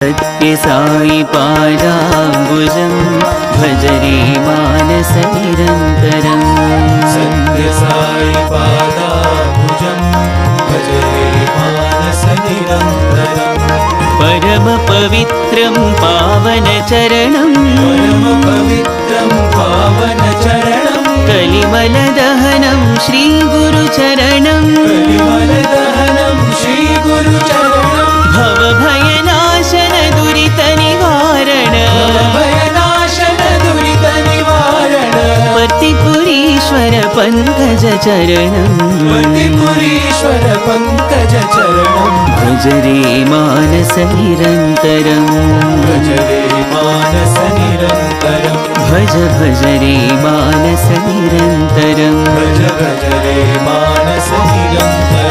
सत्य साई पादाम्बुजं भज रे मानस निरन्तरम्। सत्य साई पादाम्बुजं भज रे मानस निरन्तरम्। परम पवित्रं पावन चरणं, परम पवित्रं पावन चरणं, कलिमल दहनं श्री गुरु चरणं, कलिमल दहनं श्री गुरु चरणं, भव भयनाशन दुरित निवारण, भयनाशन दुरित निवारण, पतिपुरीश्वर पंकज चरणं, पतिपुरीश्वर पंकज चरणं, भज रे मानस निरन्तरं, भज रे मानस निरन्तरं, भज भज रे मानस निरन्तरं, भज भज रे मानस निरन्तरं।